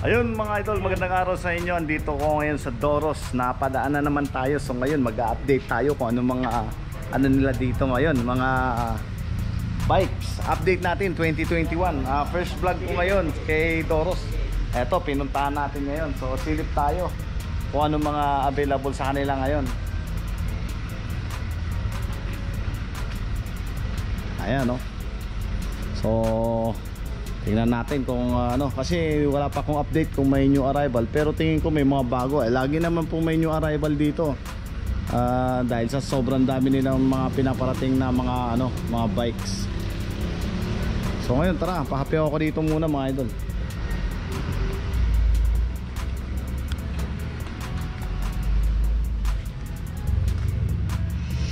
Ayun mga idol, magandang araw sa inyo. Andito ko ngayon sa Doros. Napadaan na naman tayo. So ngayon mag-update tayo kung ano mga ano nila dito ngayon, mga bikes. Update natin 2021. First vlog ko ngayon kay Doros. Eto, pinuntahan natin ngayon. So silip tayo kung ano mga available sa kanila ngayon. Ayan, no. So tingnan natin kung ano, kasi wala pa akong update kung may new arrival, pero tingin ko may mga bago. Lagi naman po may new arrival dito, dahil sa sobrang dami nilang mga pinaparating na mga ano, mga bikes. So ngayon tara, pahapi ako dito muna mga idol.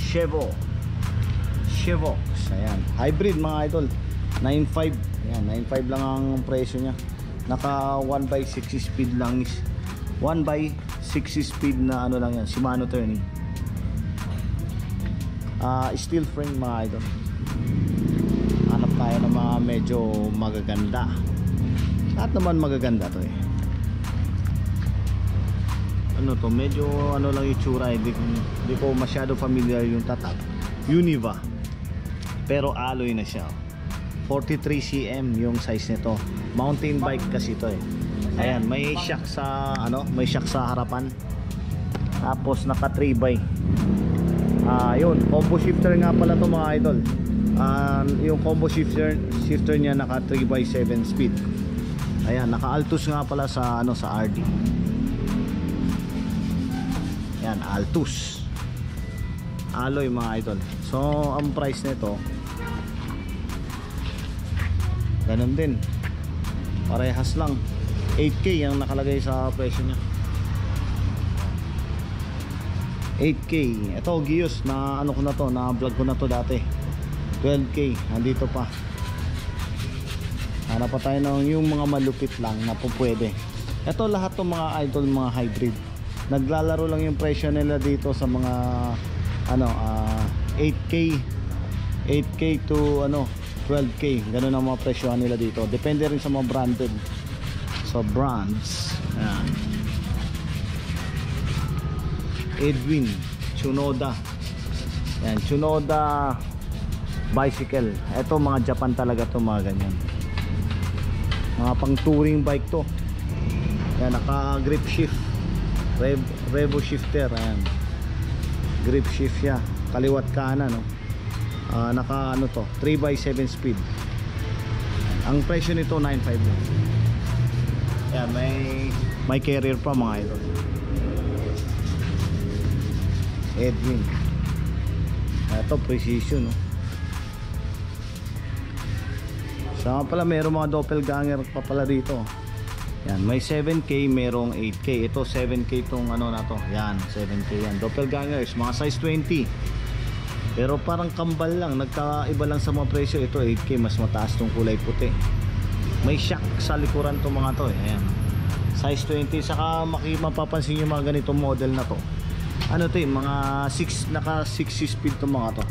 Chevox, ayan, hybrid mga idol, 9.5. Yan, 9.5 lang ang presyo niya. Naka 1x6 speed lang. 1x6 speed na ano lang yan, Shimano turning. Steel frame mga idol. Hanap tayo ng mga medyo magaganda. Lahat naman magaganda to eh. Ano to, medyo ano lang yung tsura, hindi ko masyado familiar yung tatak. Univa, pero alloy na siya. 43 cm yung size nito. Mountain bike kasi ito eh. Ayan, may shock sa ano, may shock sa harapan. Tapos naka 3x. Yun, combo shifter nga pala to mga idol. Yung combo shifter niya naka 3x7 speed. Ayan, naka Altus nga pala sa ano, sa RD. Ayan, Altus. Alloy mga idol. So, ang price nito ganun din, parehas lang, 8K ang nakalagay sa presyo nya. 8K. Ito Gios, na ano ko na to, na vlog ko na to dati. 12K, nandito pa. Hanap pa tayo ng yung mga malupit lang na po pwede. Ito lahat ng mga idol, mga hybrid, naglalaro lang yung presyo nila dito sa mga ano, 8K to ano 12K, ganun ang mga presyohan nila dito. Depende rin sa mga branded. So brands, ayan. Edwin, Tsunoda. Ayan, Tsunoda bicycle. Ito mga Japan talaga to, mga ganyan. Mga pang touring bike to. Ayan, naka grip shift, Revo shifter. Ayan, grip shift siya, kaliwat kanan, no? Naka ano to, 3x7 speed. Ang presyo nito 9.5 lang. Yan, may carrier pa mga idol. Edwin. Ito precision, no? Saka pala mayroong mga doppelganger pa pala dito. Yan, may 7K, merong 8K. Ito 7K tong ano na to. Yan, 7K yan. Doppelgangers, mga size 20. Pero parang kambal lang, nagkaiba lang sa mga presyo. Ito 8K, mas mataas tong kulay puti. May shock sa likuran tong mga to eh. Ayan, size 20. Saka mapapansin yung mga ganitong model na to, ano to eh, mga 6, naka 6 speed tong mga to.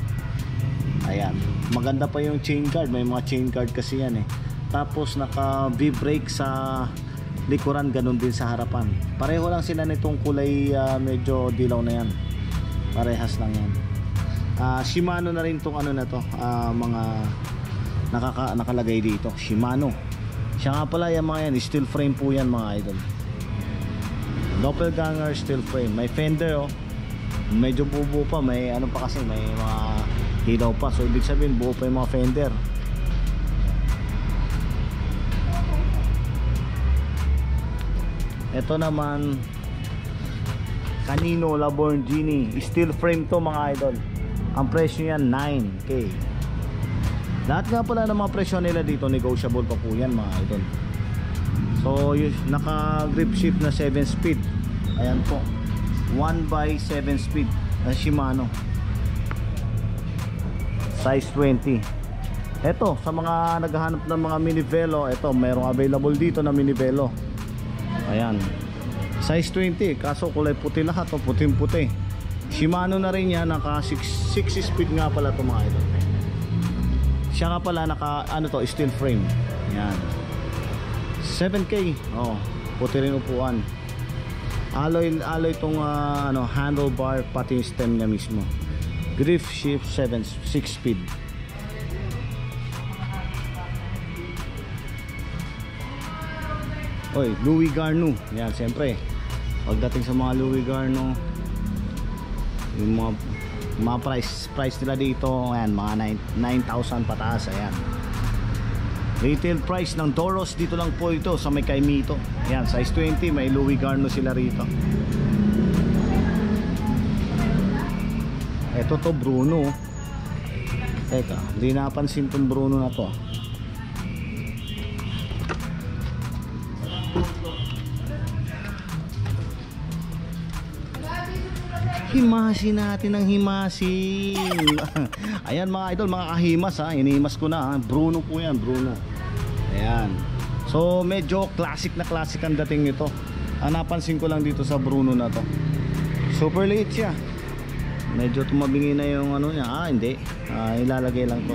Ayan, maganda pa yung chain guard. May mga chain guard kasi yan eh. Tapos naka V-brake sa likuran, ganun din sa harapan. Pareho lang sila nitong kulay medyo dilaw na yan. Parehas lang yan. Shimano na rin tong ano na to, mga nakalagay dito, Shimano. Siya nga pala yung mga yan, steel frame po yan mga idol. Doppelganger steel frame. May fender, oh, medyo buo pa. May ano pa kasi, may mga hilaw pa. So ibig sabihin buo pa yung mga fender. Ito naman Canino Lamborghini, steel frame to mga idol. Ang presyo yan 9K. Lahat nga pala ng mga presyo nila dito negotiable pa po yan mga idol. So naka grip shift na 7 speed. Ayan po, 1x7 speed na Shimano, size 20. Ito sa mga naghahanap ng mga mini velo, ito merong available dito na mini velo. Ayan, size 20, kaso kulay puti lahat, o puting puti. Shimano na rin yan, naka 6 speed nga pala ito mga idol. Siya nga pala naka ano to, steel frame. Yan, 7K. Oh, puti rin upuan. Alloy tong handlebar, pati yung stem niya mismo. Grip shift 6 speed. Oy, Louis Garneau. Yan, siyempre. Pagdating sa mga Louis Garneau, yung mga price nila dito, ayan, mga 9,000 pataas. Ayan. Retail price ng Doros dito lang po ito sa may Kaimito. Ayan, size 20, may Louis Garneau sila rito. Ito to Bruno. Teka, hindi napansin tong Bruno na to. Himasin natin ang himasin. Ayan mga idol, mga kahimas ha. Inihimas ko na ha. Bruno po yan, Bruno. Ayan. So medyo classic na classic ang dating nito. Napansin ko lang dito sa Bruno na to. Super liit siya. Medyo tumabingi na yung ano niya. Hindi. Ilalagay lang to.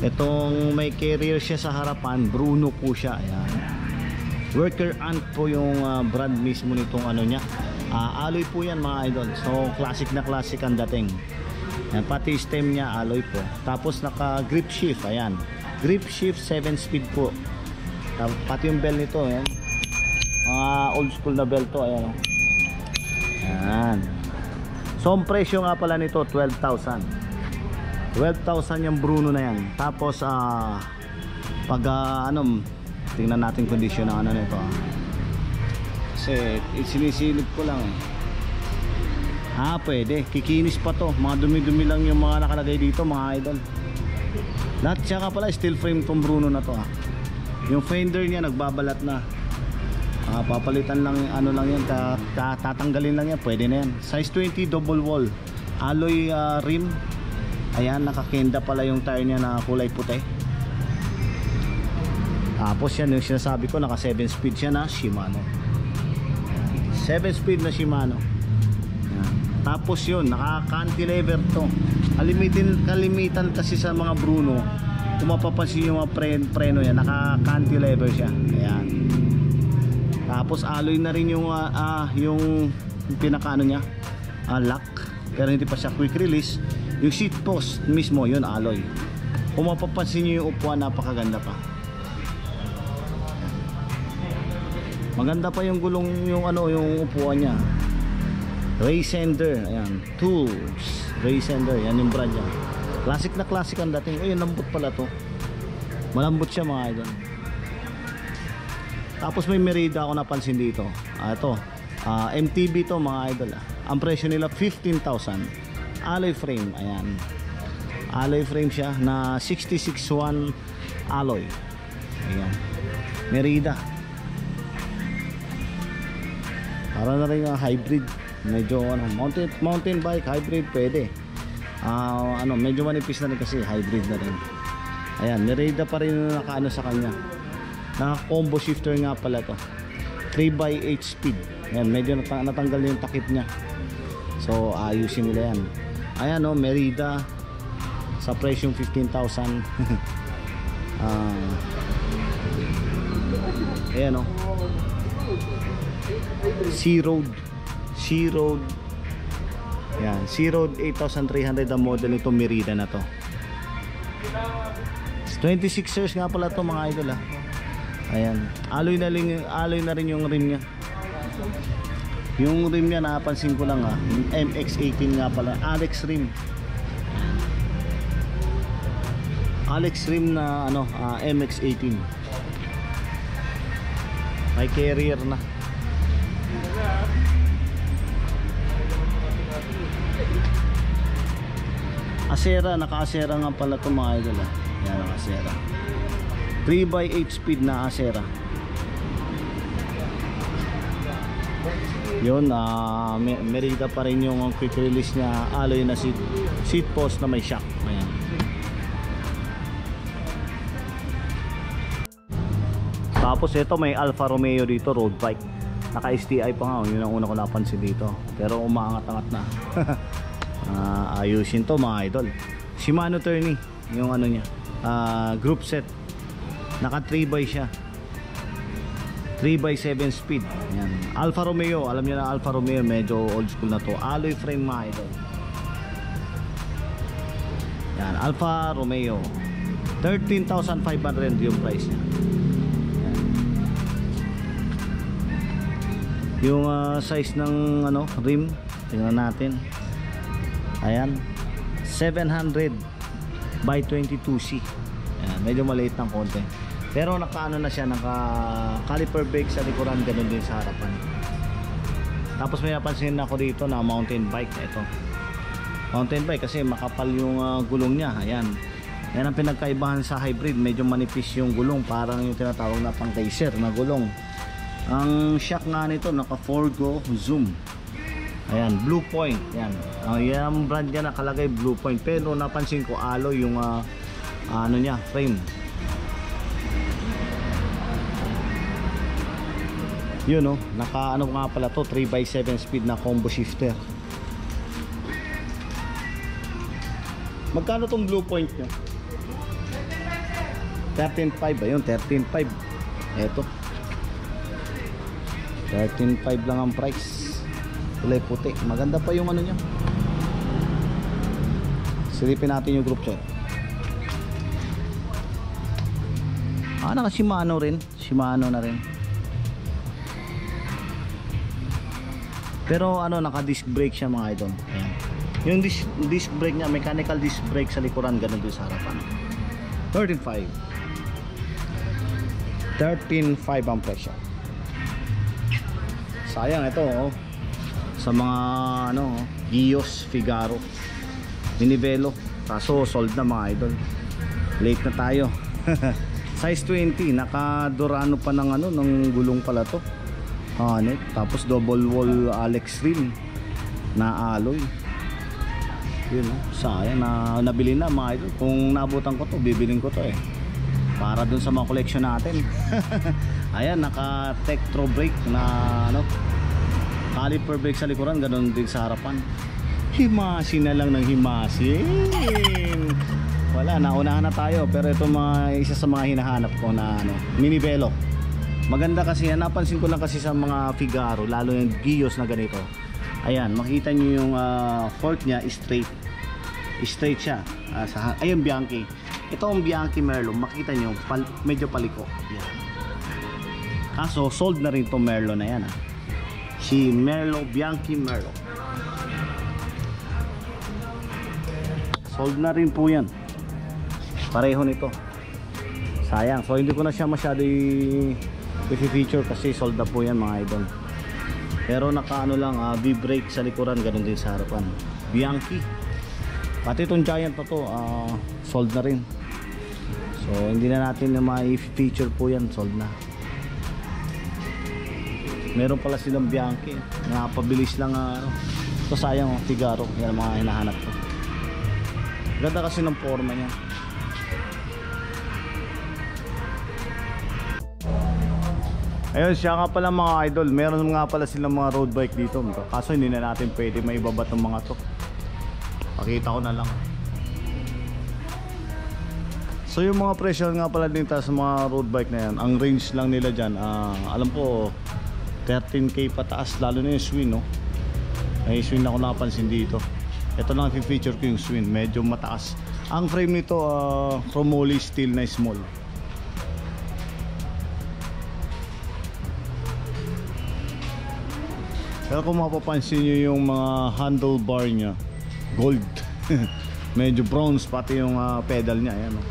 Itong may carrier siya sa harapan, Bruno po siya. Ayan. Worker Ant po yung brand mismo nitong ano niya. Alloy po yan mga idol. So classic na classic ang dating. Ayan, pati stem niya alloy po. Tapos naka grip shift. Ayan. Grip shift 7 speed po. Pati yung bell nito. Ayan. Mga old school na bell to. Ayan. Ayan. So ang presyo nga pala nito 12,000. 12,000 yung Bruno na yan. Tapos pag tingnan natin condition ng ano nito. Kasi sinisilip ko lang. Pwede. Kikinis pa to. Mga dumi-dumi lang yung mga nakalagay dito mga idol. Lahat siya ka pala steel frame tong Bruno na to. Yung fender niya nagbabalat na. Papalitan lang ano lang yan, tatanggalin lang yan, pwede na yan. Size 20 double wall. Alloy rim. Ayan, nakakenda pala yung tire niya na kulay puti. Tapos yan yung sinasabi ko, naka 7 speed siya na Shimano. 7 speed na Shimano. Yan. Tapos yun, naka cantilever to. Kalimitan kasi sa mga Bruno, kung mapapansin yung mga preno yan, naka cantilever siya. Ayan. Tapos alloy na rin yung pinakaano niya, lock. Pero hindi pa siya quick release. Yung seat post mismo, yun alloy. Kung mapapansin nyo yung upuan, napakaganda pa. Maganda pa yung gulong, yung upuan niya. Raysender, ayan, tools, Raysender, yan yung brand niya. Classic na classic ang dating. Ayun, lambot pala to. Malambot siya mga idol. Tapos may Merida ako napansin dito. Ito, MTB to mga idol. Ang presyo nila 15,000. Alloy frame, ayan. Alloy frame siya na 66-1 alloy. Ayan. Merida. Para na rin hybrid. Medyo mountain bike, hybrid pwede. Medyo manipis na rin kasi hybrid na rin. Ayan, Merida pa rin nakaano sa kanya. Naka combo shifter nga pala to. 3x8 speed. Ayan, medyo natanggal yung takip niya. So ayusin nila yan. Ayan Merida sa presyong 15,000. Ayan C-Road. Yan, C-Road 8,300 ang model nito Merida na to. 26ers nga pala to mga idol Ayan, alloy na rin yung rim niya. Yung rim niya napansin ko lang MX-18 nga pala, Alex rim. Alex rim na MX-18. May carrier na. Asera, naka-Asera nga pala ito mga idol Yan, naka-Asera 3x8 speed na Asera. Yun, Merida pa rin yung quick release niya. Alloy na seat post na may shock. Ayan. Tapos ito may Alfa Romeo dito, road bike. Naka STI pa nga, yun ang una ko napansin dito. Pero umaangat-angat na. Ayusin to mga idol. Shimano Tourney, yung ano niya, group set. Naka 3x siya. 3x7 speed. Yan. Alfa Romeo, alam niyo na Alfa Romeo, medyo old school na to. Alloy frame mga idol. Yan, Alfa Romeo. 13,500 yung price niya. Yan. Yung size ng ano, rim, tingnan natin. Ayan. 700 by 22C. Yan, medyo maliit ng konti. Pero naka-ano na siya, naka caliper brake sa likuran, ganun din sa harapan. Tapos may napansin ako dito na mountain bike. Ito mountain bike kasi makapal yung gulong niya. Ayan, yan ang pinagkaibahan sa hybrid, medyo manipis yung gulong, parang yung tinatawag na pang racer na gulong. Ang shock nga nito naka Forgo Zoom. Ayan, Blue Point. Yan, yung brand niya nakalagay Blue Point, pero napansin ko alloy yung ano niya, frame. Yun no, naka ano nga pala to, 3x7 speed na combo shifter. Magkano tong Blue Point nyo? 13.5 ba yun? 13.5. Eto 13.5 lang ang price. Kulay puti, maganda pa yung ano nyo. Silipin natin yung group chat. Naka Shimano rin, Shimano na rin. Pero ano, naka disc brake siya mga idol. Ayan. Yung disc brake niya, mechanical disc brake sa likuran, ganun din sa harapan. 13.5 ang presyo. Sayang ito oh. Sa mga ano, Gios, Figaro, Minivelo. Kaso sold na mga idol. Late na tayo. Size 20, naka Durano pa ng ano, ng gulong pala to. Hanet, tapos double wall Alex rim na alloy. Yun oh, sayang na nabili na mga idol. Kung naabutan ko to, bibilin ko to eh, para dun sa mga collection natin. Ayan, naka Tektro brake na ano, caliper brake sa likuran, ganun din sa harapan. Himasin na lang ng himasin. Wala, naunahan na tayo. Pero ito mga isa sa mga hinahanap ko na ano, Minivelo. Maganda kasi yan, napansin ko lang kasi sa mga Figaro, lalo yung Gios na ganito. Ayan, makita nyo yung fork nya straight. Straight siya. Ayun, Bianchi. Ito ang Bianchi Merlo, makita nyo medyo paliko. Yan. Kaso sold na rin itong Merlo na yan. Si Merlo, Bianchi Merlo. Sold na rin po yan. Pareho nito. Sayang, so hindi ko na siya masyado i-feature kasi sold na po yan mga idol. Pero naka ano lang, V-brake sa likuran, ganun din sa harapan. Bianchi. Pati itong Giant na to, sold na rin. So hindi na natin na ma-feature po yan, sold na. Meron pala silang Bianchi, nakapabilis lang ito. Sayang oh, Figaro, yan ang mga hinahanap ko. Ganda kasi ng forma niya. Ayun, siya nga pala mga idol, meron nga pala silang mga road bike dito. Kaso hindi na natin pwede maibabat ng mga to. Pakita ko na lang. So yung mga presyo nga pala dito sa mga road bike na yan, ang range lang nila dyan, alam ko 13k pataas, lalo na yung Swin no. May Swin ako napansin dito. Ito lang feature ko yung Swin, medyo mataas. Ang frame nito chromoly steel na small. Pero kung mapapansin nyo yung mga handlebar nya, gold. Medyo bronze pati yung pedal nya. Ayan, oh.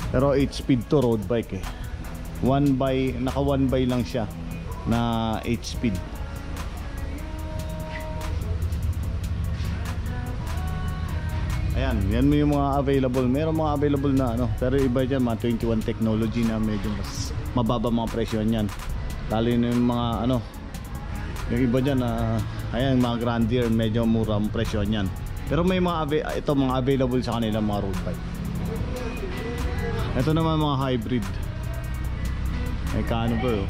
Pero 8 speed to road bike eh. Naka 1 by lang siya na 8 speed. Ayan, yan mo yung mga available. Meron mga available na ano, pero iba dyan, mga 21 technology na medyo mas mababa mga presyo niyan. Lalo na yung mga ano, yung iba dyan ayan, mga Grandier, medyo mura ang presyo niyan. Pero may mga ito mga available sa kanila mga road bike. Ito naman mga hybrid. May kano ba oh?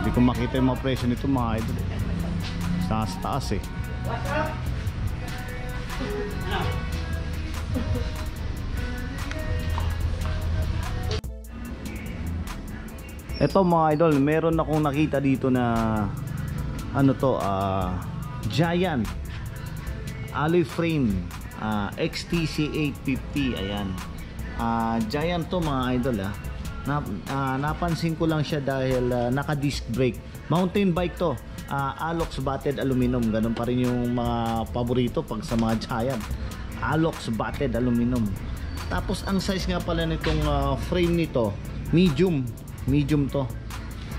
Hindi ko makita yung mga presyo nito mga idol. Sa taas eh. Ito mga idol, meron akong nakita dito na ano to, Giant alloy frame, XTC 850. Ayan, Giant to mga idol. Napansin ko lang siya dahil naka disc brake, mountain bike to, Alox batted aluminum. Ganun pa rin yung mga paborito pag sa mga Giant, Alox batted aluminum. Tapos ang size nga pala nitong frame nito, medium to.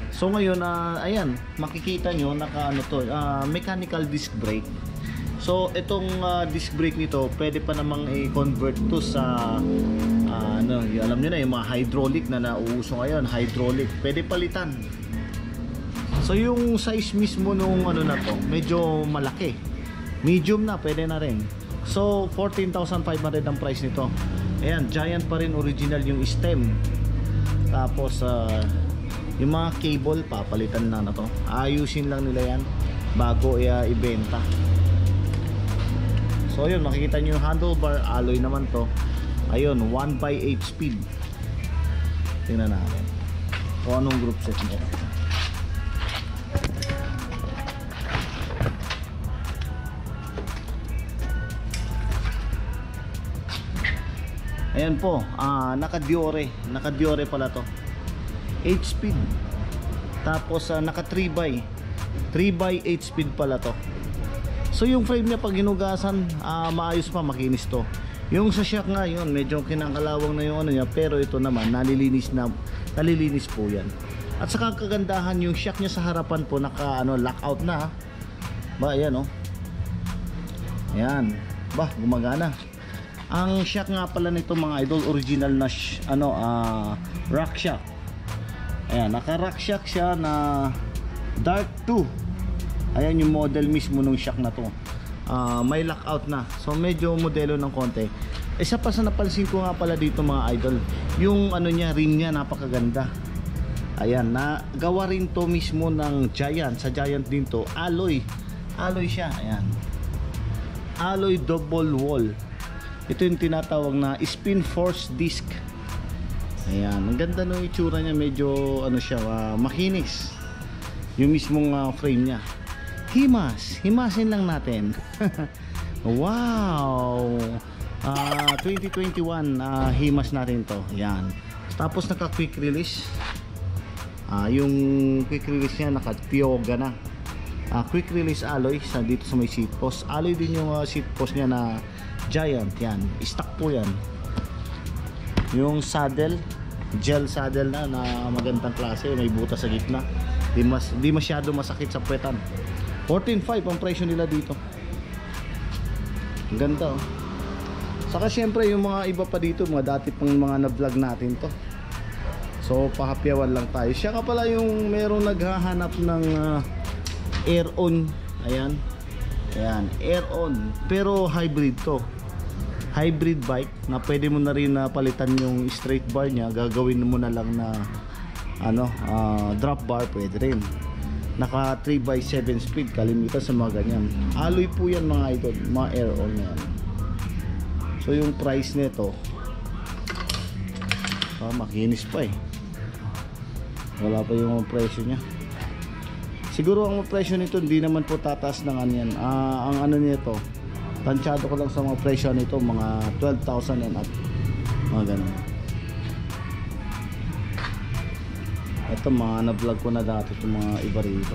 So ngayon, ayan, makikita nyo naka ano to, mechanical disc brake. So itong disc brake nito pwede pa namang i-convert to sa ano, alam nyo na yung mga hydraulic na nauuso ngayon, hydraulic, pwede palitan. So yung size mismo nung ano na to, medyo malaki, medium na, pwede na rin. So 14,500 ang price nito. Ayan, Giant pa rin original yung stem. Tapos yung mga cable papalitan na to. Ayusin lang nila yan bago ibenta. So yun, makikita nyo yung handlebar, alloy naman to. Ayun, 1/8 speed. Tingnan natin kung anong group set nito. Ayan po, naka-Diore pala to. 8 speed. Tapos naka 3/8 speed pala to. So yung frame niya pag hinugasan, maayos pa, makinis to. Yung sa shock nga yun, medyo kinakalawang na yung ano niya, pero ito naman nalilinis po yan. At saka kagandahan, yung shock niya sa harapan po naka lockout na. Ba, ayan oh. Ayan. Ba, gumagana. Ang shock nga pala nito mga idol, original na rock shock. Ayan, naka rock shock siya na Dark 2. Ayan yung model mismo nung shock na to. May lockout na, so medyo modelo ng konti. Isa pa sa napansin ko nga pala dito mga idol, yung ano niya, rim niya napakaganda. Ayan, gawa rin to mismo ng Giant. Sa Giant din to, alloy siya. Ayan, alloy double wall. Ito yung tinatawag na spin force disc. Ayan, ang ganda ng itsura niya, medyo ano siya, makinis yung mismong frame niya. Himasin lang natin. Wow, 2021 himas natin to. Ayan, tapos naka quick release. Yung quick release niya naka Pioga na. Quick release alloy dito sa may seat post. Alloy din yung seat post niya na Giant. Yan, stock po yan. Yung saddle, gel saddle na magandang klase, may butas sa gitna, di masyado masakit sa puwetan. 14,500 ang presyo nila dito. Ang ganda oh. Saka syempre yung mga iba pa dito, mga dati pang mga na-vlog natin to. So pahapyawan lang tayo. Siya ka pala yung merong naghahanap ng air on. Ayan, air on, pero hybrid to. Hybrid bike na pwede mo na rin palitan yung straight bar niya, gagawin mo na lang na drop bar, pwede rin. Naka 3/7 speed, kalimitan sa mga ganyan. Alloy po yan mga idol, mga air on yan. So yung price nito, makinis pa wala pa yung presyo niya. Siguro ang presyo nito hindi naman po tataas ng ano yan. Ang ano nito, tansyado ko lang sa mga presyo nito, mga 12,000 and up, mga ganun. Ito mga na-vlog ko na dati itong mga iba rito.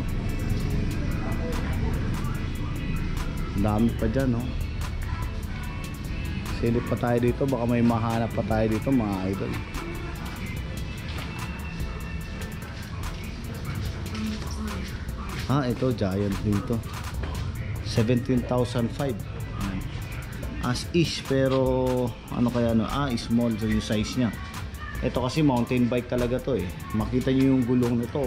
Dami pa dyan no. Silip pa tayo dito, baka may mahanap pa tayo dito mga idol. Ito Giant dito, 17,500 as is, pero ano kaya small so yung size nya. Ito kasi mountain bike talaga to makita nyo yung gulong nito,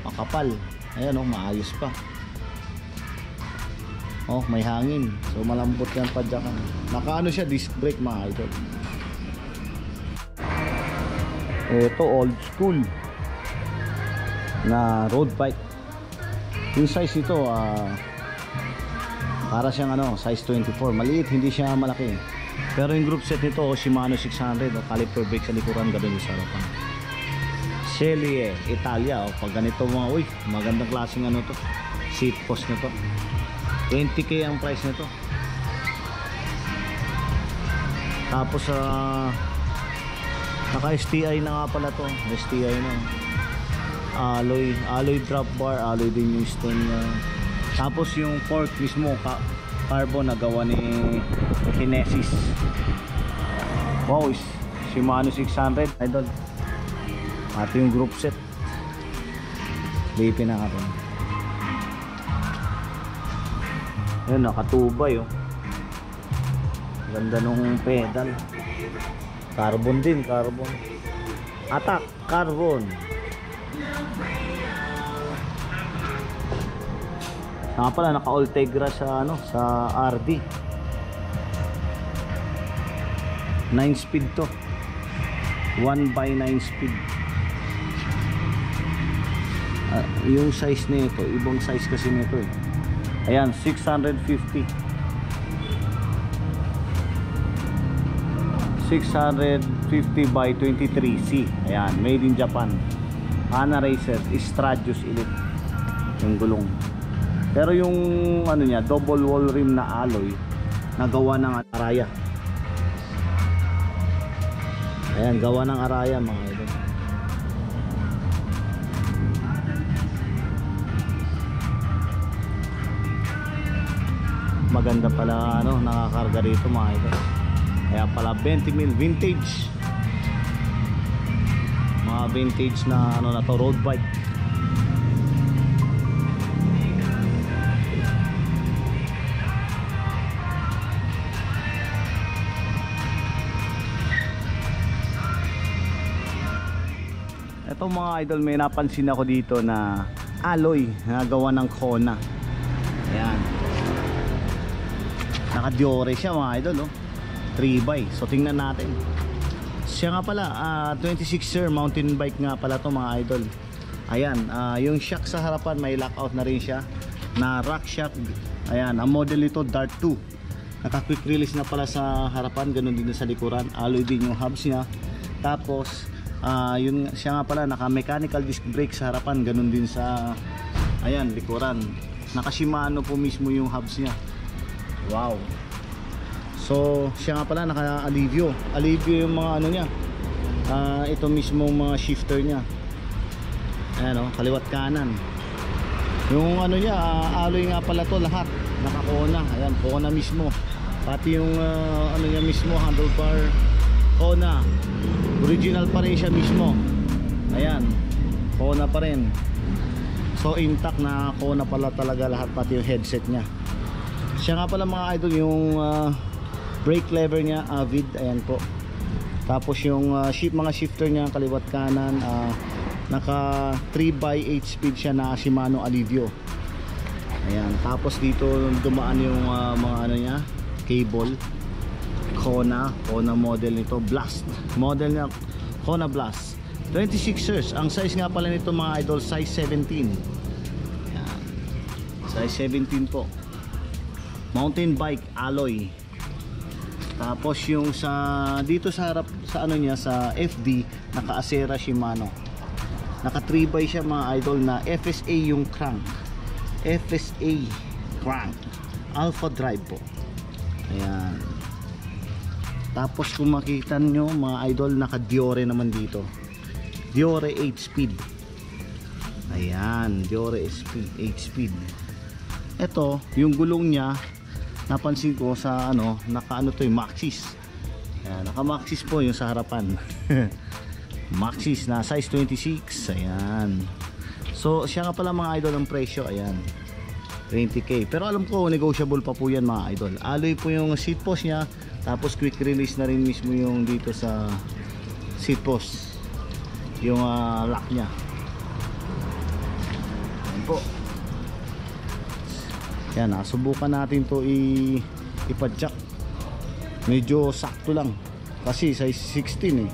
makapal. Ayan maayos pa. May hangin, so malambot yan padyakan. Naka siya, disc brake mga idol. Ito old school na road bike. Yung size ito Para siyang ano, size 24. Maliit, hindi siya malaki. Pero yung group set nito, Shimano 600, caliper brake sa likuran, ganoon sa harapan. Celie Italia, pag ganito mga, uy, magandang klaseng ano to, seat post nito. 20k ang price nito. Tapos naka STI na nga pala to. STI na. Alloy drop bar, alloy din yung stem niya. Tapos yung fork mismo carbon na gawa ni Kinesis. Wow, Shimano 600 idol. At yung group set. Lipin na ka. Ayun, nakatubay oh. Ganda nung pedal. Carbon din, carbon. Attack, carbon. Saka pala naka Ultegra sa ano, sa RD. 9 speed to. 1/9 speed. Yung size nito, ibang size kasi nito eh. Ayan, 650. 650 by 23C. Ayan, made in Japan. Hana Racer Stradius Elite yung gulong. Pero yung ano niya, double wall rim na alloy nagawa ng Araya. Ayan, gawa ng Araya mga idol. Maganda pala ano, nakakarga rito mga idol. Kaya pala 20 mil vintage. Mga vintage na ano na to, road bike. Ito mga idol, may napansin ako dito na alloy na gawa ng Kona. Ayan. Naka-Diore siya mga idol, oh. 3x. So tingnan natin. Siya nga pala 26er mountain bike nga pala to mga idol. Ayan, yung shock sa harapan may lockout na rin siya na rock shock. Ayan, ang model nito Dart 2. Naka quick release na pala sa harapan, ganun din sa likuran. Alloy din yung hubs niya. Tapos yun siya nga pala naka mechanical disc brake sa harapan, ganun din sa ayan likuran. Naka Shimano po mismo yung hubs niya. Wow. So siya nga pala naka Alivio yung mga ano niya, ito mismo mga shifter niya. Ayan o, kaliwat kanan. Yung ano niya, alloy nga pala to lahat, naka Kona. Ayan, Kona mismo. Pati yung ano niya mismo, handlebar Kona. Original pa rin siya mismo. Ayan, Kona pa rin. So intact na Kona pala talaga lahat, pati yung headset niya. Siya nga pala mga idol yung brake lever niya, Avid, ayan po. Tapos yung mga shifter niya kaliwat kanan, naka 3x8 speed siya na Shimano Alivio. Ayan, tapos dito dumaan yung mga ano niya, cable. Kona model nito, Blast. Model niya Kona Blast. 26ers. Ang size nga pala nito mga idol, size 17. Ayan. Size 17 po. Mountain bike alloy. Tapos yung sa dito sa harap sa ano niya, sa FD, naka Acera Shimano. Naka 3x siya mga idol na FSA yung crank. FSA crank. Alpha drive po. Ayan. Tapos kung makita nyo mga idol, naka Diore naman dito. Diore 8 speed. Ayan, Diore 8 speed. Ito, yung gulong niya, napansin ko sa ano, naka ano to yung Maxxis. Ayan, naka Maxxis po yung sa harapan. Maxxis na size 26. Ayan. So siya nga pala mga idol ang presyo. Ayan, 20k. Pero alam ko negotiable pa po yan mga idol. Alloy po yung seat post niya. Tapos quick release na rin mismo yung dito sa seat post, yung lock niya. Ayan po. Yan, subukan natin to ipadjak. Medyo sakto lang kasi size 16 eh.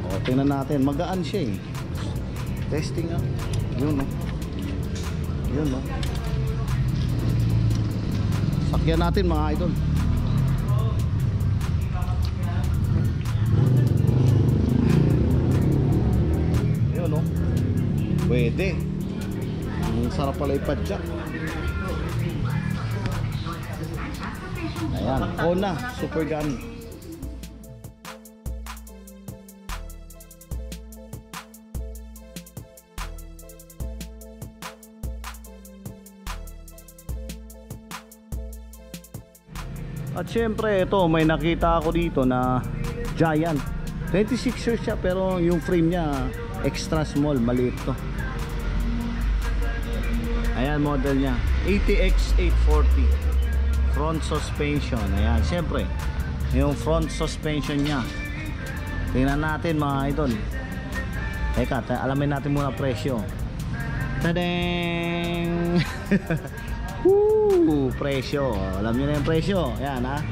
O, tingnan natin, magaan siya eh. Testing ah. Yun no. Yun no. sasakyan natin mga idol. Ayun no, pwede. Ang sarap pala ipadyak. Ayan, Kona Super Gun. At syempre ito, may nakita ako dito na Giant 26 siya, pero yung frame niya extra small, maliit to. Ayan, model niya ATX 840 front suspension. Ayan, syempre yung front suspension niya. Tingnan natin mga idol. Teka, alamin natin muna presyo. Tadeng! Presyo, alam nyo na yung presyo. Ayan ha.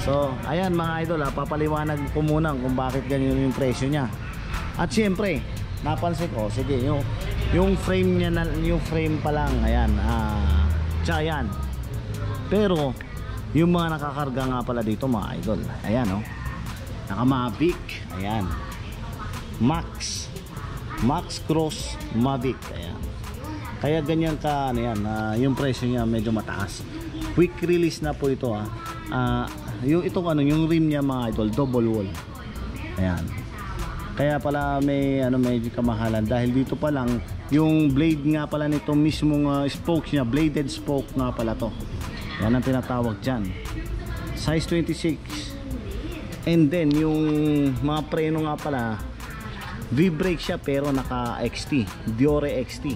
So ayan mga idol ha, papaliwanag ko muna kung bakit ganyan yung presyo nya. At syempre napansin ko, sige, yung frame nya, yung frame pa lang, ayan, Giant. Pero yung mga nakakarga nga pala dito mga idol, ayan o, naka Mavic. Ayan, Max Cross Mavic. Ayan, kaya ganyan ka, ano yan, yung presyo niya medyo mataas. Quick release na po ito ha. Yung itong ano, yung rim niya mga idol, double wall. Ayan, kaya pala may ano, medyo kamahalan dahil dito pa lang yung blade nga pala nito mismong spokes niya, bladed spoke nga pala to. Yan ang tinatawag dyan, size 26. And then yung mga preno nga pala V-brake siya, pero naka XT, Diore XT.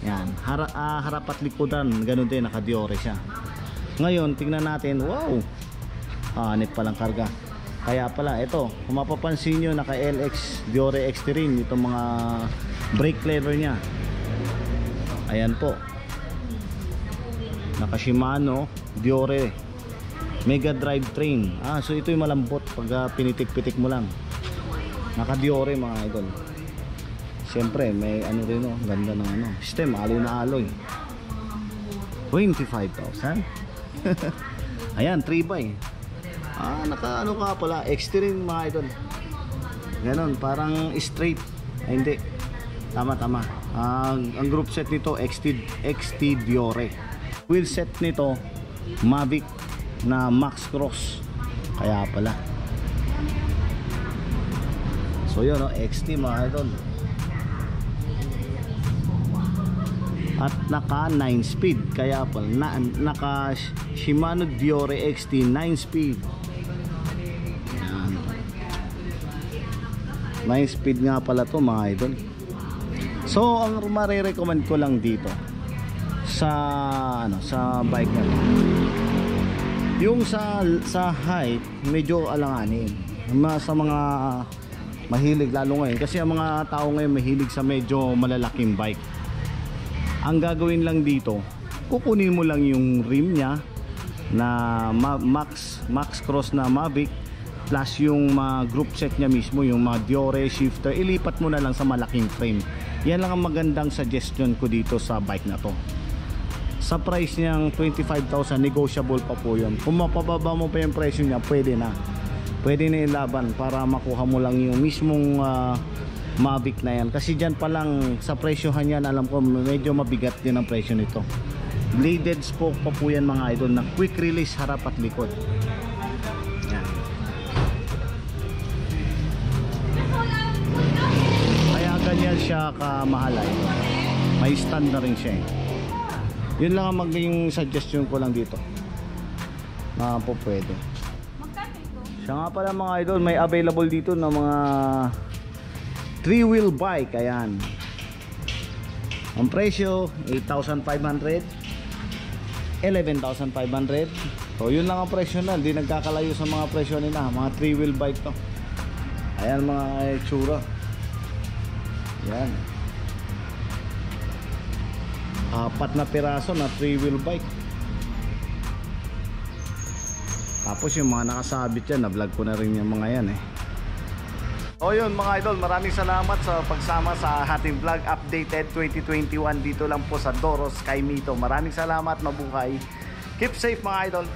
Yan, harap at likodan, ganun din, naka Diore siya. Ngayon, tingnan natin, wow, anit palang karga. Kaya pala, ito, kung mapapansin nyo, naka LX, Diore XT rin, itong mga brake lever nya. Ayan po, naka Shimano, Diore Mega Drive Train. So ito yung malambot pag pinitik-pitik mo lang. Naka Diore mga idol. Siyempre may ano rin, oh, ganda ng ano, stem, aloy na aloy. 25,000. Ayan, 3x. Naka ano ka pala, XT rin mga idol. Ganon, parang straight. Ay hindi, tama. Ang group set nito XT Diore. Wheel set nito Mavic na Max Cross. Kaya pala. So yun, no, XT mga idol. At naka 9 speed. Kaya pala naka Shimano Diore XT 9 speed. Yan. 9 speed nga pala to mga idol. So ang marirecommend ko lang dito sa ano, sa bike na to, yung sa height medyo alanganin sa mga mahilig, lalo ngayon kasi ang mga tao ngayon mahilig sa medyo malalaking bike. Ang gagawin lang dito, kukunin mo lang yung rim nya na Max Cross na Mavic, plus yung group set nya mismo, yung mga Diore shifter, ilipat mo na lang sa malaking frame. Yan lang ang magandang suggestion ko dito sa bike na to. Sa price niyang 25,000, negotiable pa po yun. Kung mapababa mo pa yung presyo niya, pwede na ilaban para makuha mo lang yung mismong Mavic na yan. Kasi dyan pa lang sa presyohan yan, alam ko medyo mabigat din ang presyo nito. Bladed spoke pa po yan mga idol, na quick release harap at likod. Yan. Kaya ganyan siya kamahalay. May stand na rin siya eh. Yun lang ang maging suggestion ko lang dito na po pwede. Siya nga pala mga idol, may available dito na mga 3-wheel bike. Ayan, ang presyo 8,500, 11,500. So yun lang ang presyo na, hindi nagkakalayo sa mga presyo nila. Mga 3-wheel bike to. Ayan mga itsura. Yan, 4 na piraso na 3-wheel bike. Tapos yung mga nakasabit yan, na-vlog ko na rin yung mga yan eh. O yun mga idol, maraming salamat sa pagsama sa ating vlog updated 2021 dito lang po sa Doro Sky Mito. Maraming salamat, mabuhay. Keep safe mga idol.